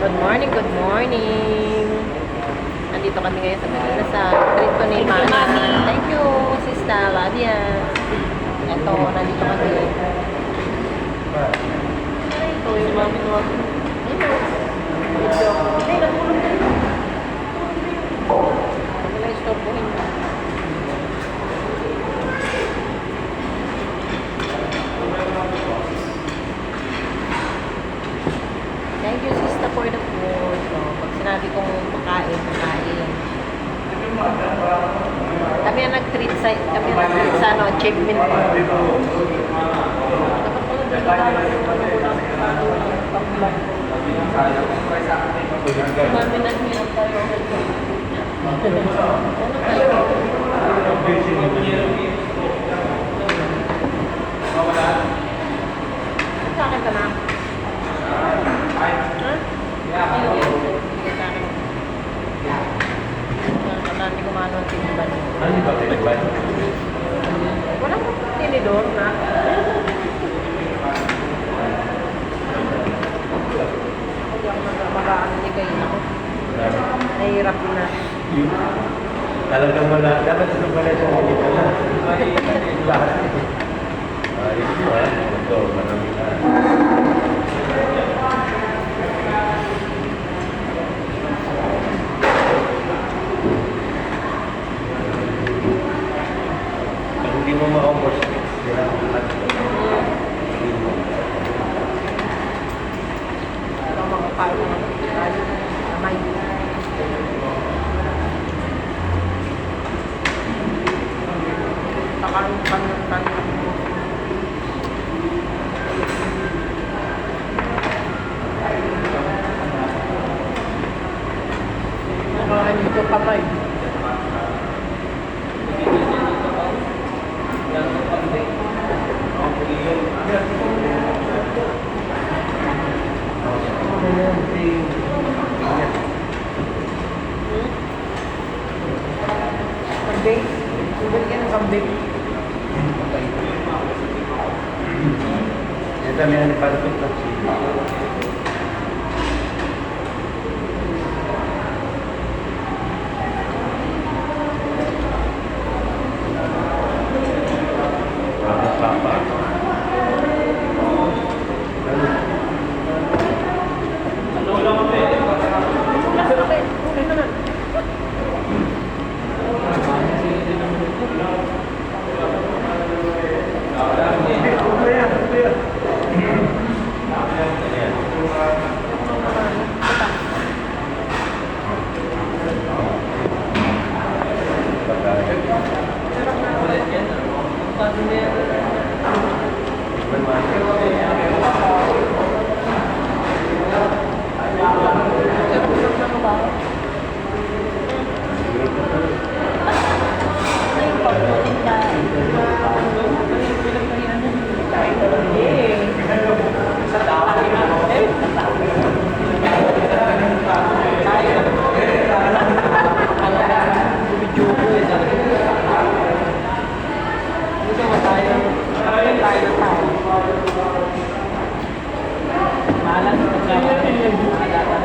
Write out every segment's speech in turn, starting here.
Good morning, good morning. Nandito kami ngayon sa Manila sa treat ko ni Mana. Thank you, Sista Ladia. Ito, nandito kami. Ito yung mami ko. Hindi, natulog din. Huwag na istorbohin. Thank you, Sista, for the food. So, pag sinabi kong makain, makain. Kami ang nag-treat sa, ano, achievement. Dapat pala mami nag-hirap tayo. Ano tayo? Sa akin ka na? Hindi ko maano ang tiniban. Ano ba tiniban? Walang tinidor na. Hindi ako mag-ano niya kayo ako. Nahihirap na. Talagang wala. Dapat ito pala sa kanila na. Lahat. Ayun mo ha. Ito, marami na. Hindi mo ma-offers. Sira ang lahat. Ito mga palo. Kamay. Takan. Ano ito kamay? Kambing? Subal ka ng kambing? Ito may anipalapit na siya.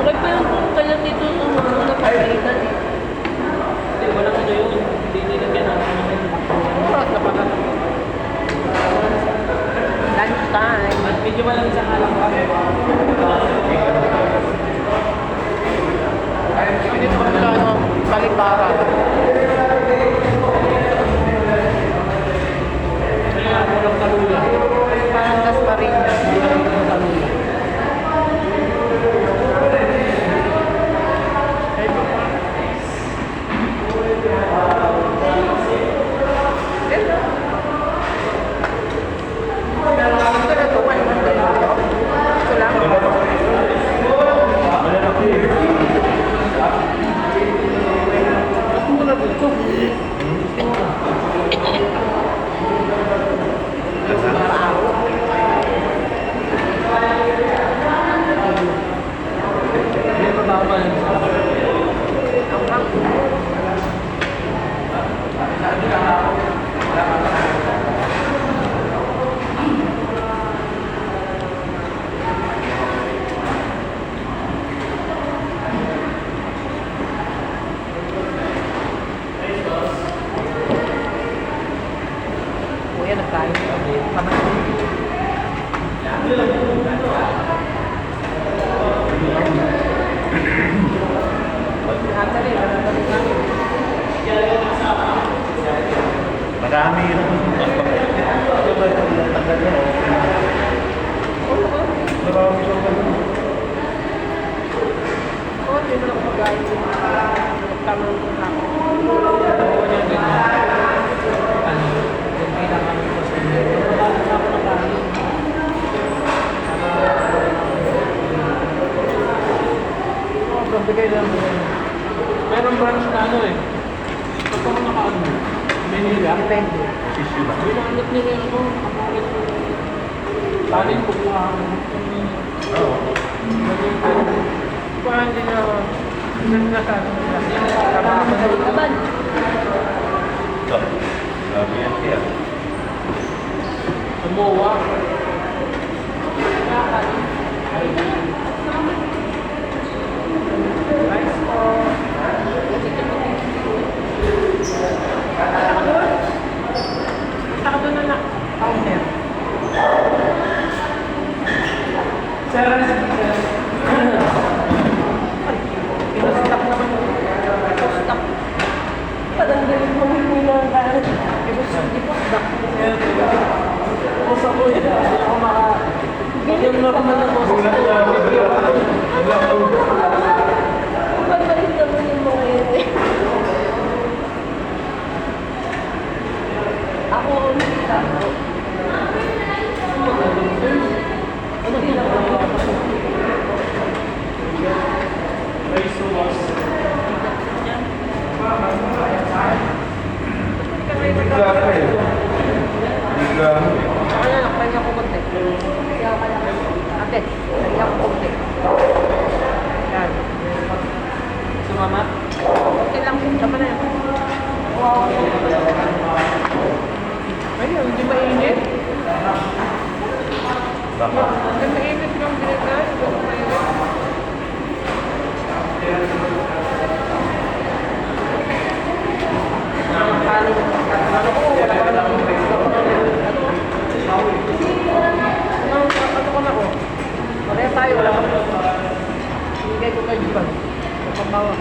Bakit pa yung kanya dito sa mga napagalitan eh? Hindi, walang ano yun. Hindi nilagyan natin. Oras na pala. Lunch time. At medyo malang isang alam kami. Hindi ko sila ano, kalipara. Kaya walang kalula. Parang Gasparilla. Walang kalula. Ito lang. Marami yun. Marami siyang ganun. Oo, hindi mo na ako mag-ayos. Tamang na ako. Oo, yan ganyan. Ano, yung kailangan ko sa inyo. Bago na ako nakain. Oo, bigay lang mo yan. Merong branch na ano eh. Pag ako nakaano, Manila. Depende. Issue ba? Binanot nila ako. Tanin ko kung ano. Oo. Parang hindi na nagkakaroon nila. Tama naman sa laban. Ito. Sabi yan siya. Samoa. Rice po. Saka doon na counter. Sarah, Pinastop naman yun. Stop. Parang galing mo hindi na parang hindi po stop. Pusa ko yun. Hindi ako maka... Yung normal na pusa ko. Mabalik naman yung mga yun eh. Ako hindi ako. Ano din ako? Bigla ka eh. Bigla mo eh. Ako na, nakapahinga ko konti. Ate, pahinga ko konti. Yan. Sumama? Okay lang, tama na yan. Wow. Ayun, hindi mainit. Baka. Hindi mainit yung binigay. Hindi mainit. Ang kanin. Ano ko, wala ka lang. Ano ko na ko? Pareha tayo, wala ka. Bigay ko kay Jiban. Papabawa.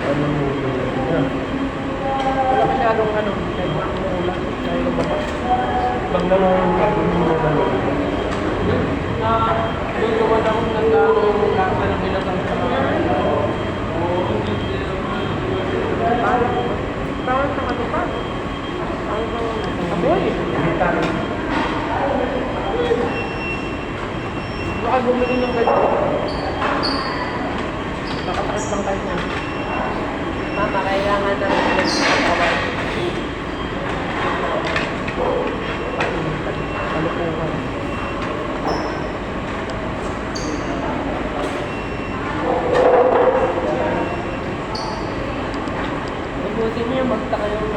Ano mo yun? Wala masyadong ano. Dahil ulan. Dahil lumabas. Pag naman ako mo na Yung gawa na akong nagkano yung lasa ng binatang sa mga. Parang sa ano pa? Aboy. Baka bumili ng ganito. Nakatakit lang tayo niyan. Mama, kailangan na rin nagkakawal. Kalukuhan. Mabuti niyo, magtaka yung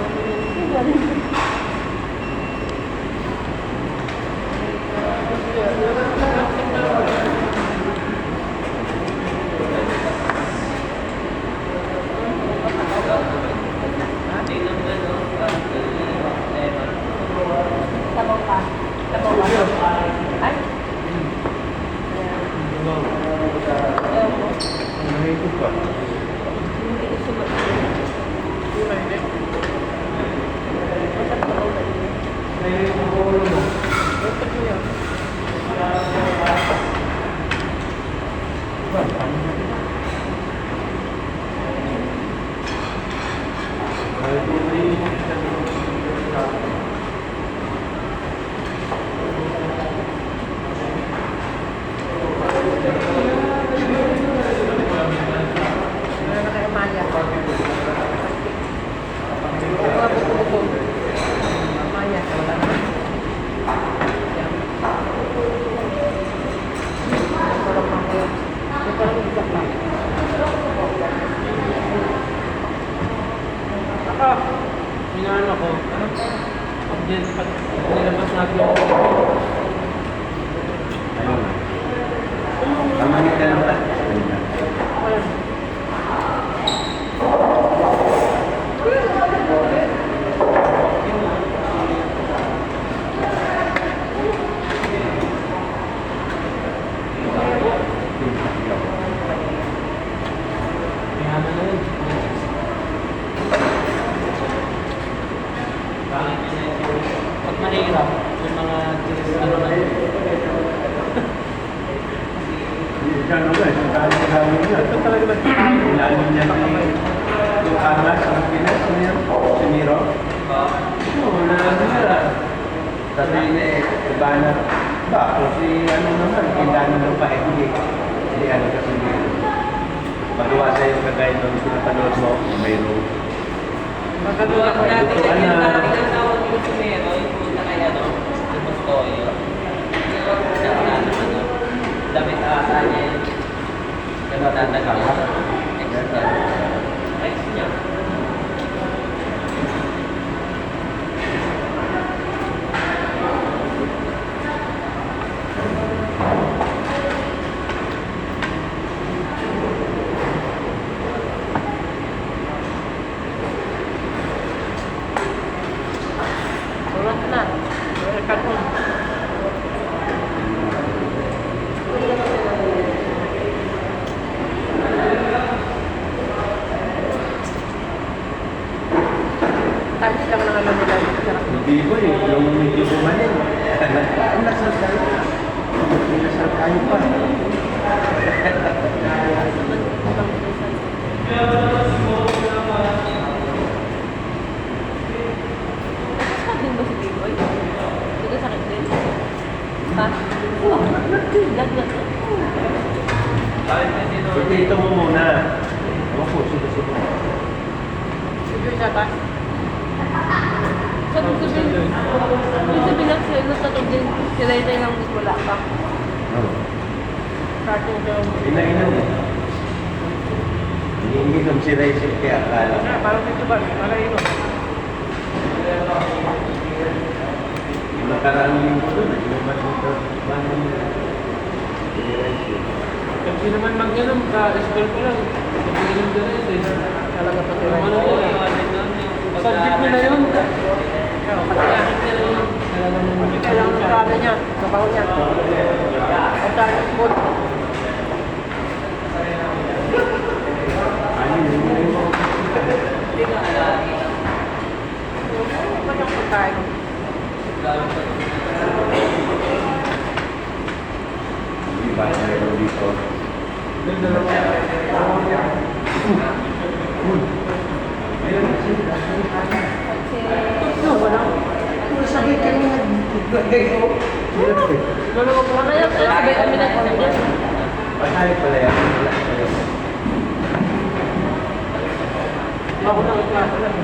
ano niya yung angas, ang Pinas, si Miro. Oo, na ano na. Sabi niya iba na, ba, kasi ano naman, kindahan ng lupa, hindi ano kasi Miro. Magawa sa'yo kagaya nung pinapanood mo, mayroon. Magagawa ko natin Ito, yan ano? natin ang tawag ko si Mero, yung punta kaya no, yung Bustoyo. Damit asa niya yun. Kaya matatagay niya. Ex niya. Sulat na. Record mo. Times lang ng alam nila. Sarap. Hindi ko eh, yung medyo bumanin. Ang nasal tayo. May nasal tayo pa. Sakit din ba si Biboy? Sige, sakit din. Ha? Oo. Gagawin. Sige, ito mo muna. Ako po, sige. Sige, siya ba? Sabi ko din, yung sabi lang sila, natatog din sila yung lang wala pa. Oo. Starting from... Ina-inom. Iniinom si Rachel kaya akala. Parang dito ba? Parang ino. Yung nakaraan linggo doon, inuman dito. Paano mo? Si Rachel. Kasi naman mag-inom ka, school ko lang. Mag-inom ka rin eh. Talaga pa sila. Ano ko lang. Subject mo na yun. Kailangan ng kala niya, kabaho niya. Alternative food. Ano yun? Ano ba yung pagkain? Iba na rin dito. No, wala. Sabi ka niya. Mamaya sabay kami nag-order. Patay pala yan. Ako na klase lang.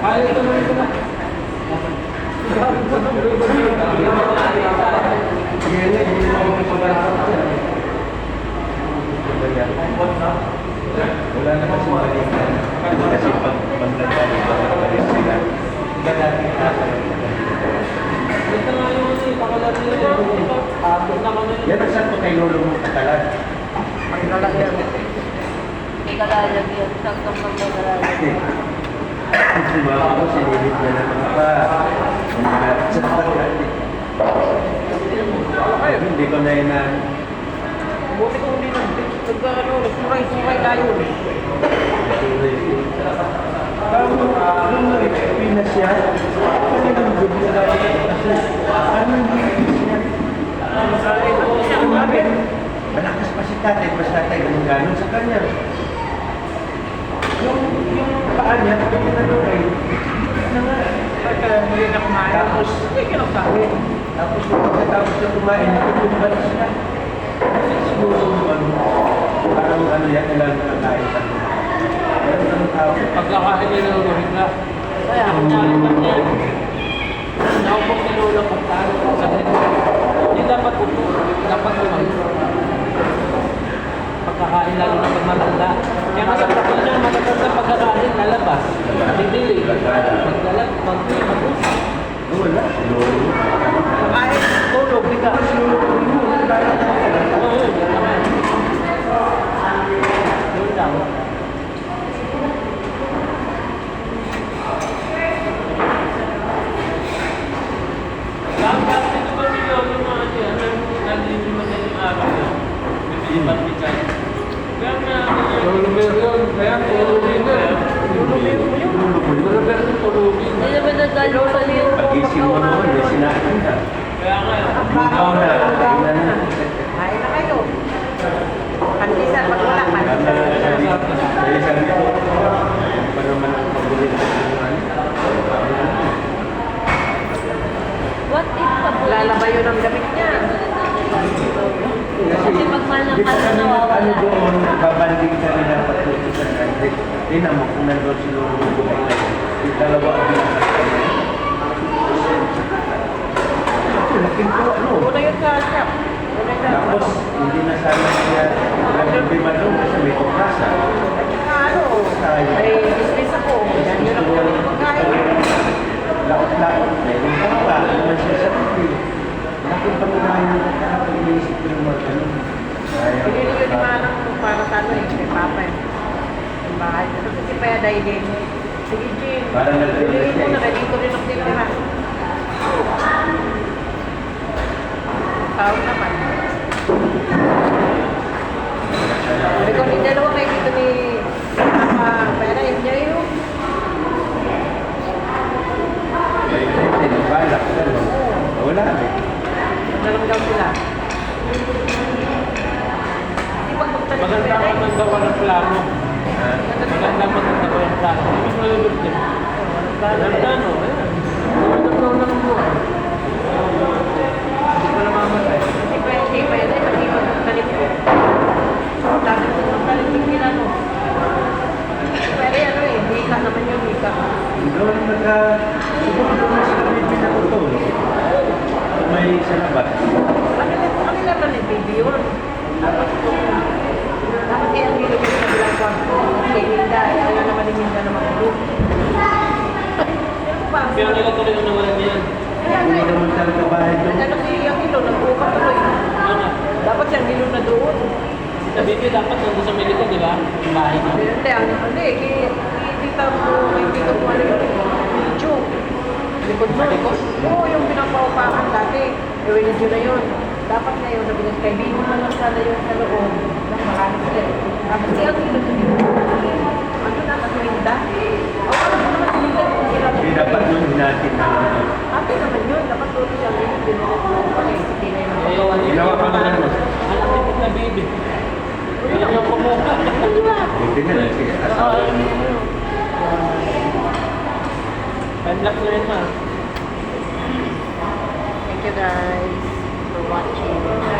Ayaw ito naman ito na. Wala na kasi balikan. Kasi pag nagdali pa nagdali sila, iba natin Ito nga yung ano eh, pakalaro nila. Tapos na kami. yan ang saan ko kay Lolo mo katalan. Ang lalagyan. May kalalag yan. Saktong pang may kalalag. Si mama ko, sinilip niya naman pa. Ang mga hindi ko na yun na Buti kung hindi nagsuray-suray tayo. nung nag-Pinas siya, talagang good na lang. Kasi, malakas pa si tatay, mas tatay ganun sa kanya. Yung paa niya, yung ano ay, na nga. Hindi na kumain. Tapos, Hindi kinakasabi. tapos pagkatapos na kumain, nagtutumbal siya. Siguro, parang ano yan, ilang kakain pa. Meron ng tao. Pagkakain nila ng Rohingya. Kaya, Naupok ni Lolo pagkano sa ganito. Hindi dapat upo. Dapat umay. Pagkakain lalo na pag matanda. Kaya kasi pag niya matatanda pagkakain, lalabas. Didili. Mag-usap. Wala. kahit tulog, di ka. Oo, yun. Yun naman. Yun lang. Lolo niya yung Pag-ising mo noon, may sinabi na. Kaya nga, Lugaw na, tingnan na. Kain na kayo. Pandesal, pag wala, Kaya pandesal. sabi ko, ayun pa naman ang paborito ko ng what if pag Lalaba yun ang gamit niya. Kasi pag mahal ng di ba kaso kami nawawala. ano doon, babanding kami ng patuto sa country. Tingnan mo kung nandun si Lolo Buhay na yun. Yung dalawa ang binakasama. Laking po, ano? Una yun sa shop. Una yun sa Tapos, hindi na sana siya nag-bima doon kasi may kukrasa. ano, may business ako. Yan yun ako pagkain. Lakot-lakot, meron ka pa. Ano naman siya sa TV. Laking pagkakain ng kapag iniisip ko ng mga ganun. Pinili yun ni Manang para sa ano eh, kay Papa eh. Yung bahay na. Kasi kaya dahil din. Sige, Jim. Parang nag-realize Piliin mo siya na, eh. dito rin ang titira. Tawag naman. Sabi ko, ni dalawa kayo dito ni Papa. Pero yun niya yun. May balak. Wala eh. Nalang daw sila. Di pag magtanim Maganda pera ka eh. maggawa ng plano. Ah, Maganda maggawa ng plano. Hindi mo nalulog din. Ang plano, ayan. Totoo lang mo. Hindi ko namamatay. Hindi pa yun eh. Pag iwan ang tanim ko. Tapos ang tanim ko nila no. Pero ano eh, hika naman yung hika. doon siguro doon na sila may pinatutulog. May sa labas. Kanila ba ni baby yun? Dapat kaya ang gilid yung kabilang kwarto. Kay Linda, ayaw nga naman ni Linda na matulog. Pero pa, Kaya nila tuloy ang nawalan niyan. kaya Hindi nga naman talaga bahay doon. nagano si yung hilo, nag-upa tuloy. Ano? Dapat yung hilo na doon. Sabi ko dapat nandun sa Melito, di ba? Yung bahay niya. Hindi, tita mo, kay tito mo ano yun, Chu. Likod mo. Likod? Oo, yung pinapaupakan dati. Ewenidyo na yun. Dapat na yun, sabi niya, kaibigan mo lang sana yung sa loob. Marami sila. Tapos kaya ang hilo dito. Ano na, kasuwinda? Oo, ano naman si Linda kung sila. Hindi dapat nun hinatid na lang doon. Ate naman yun, dapat doon siya rin. Binulot mo kasi hindi na yung magpagawa niya. Ginawa pa nga ano. Ang laki na baby. Walang yung kumuha. Di ba? Buti na lang siya. Asawa niya. Padlock na yun, ma. Thank you guys for watching.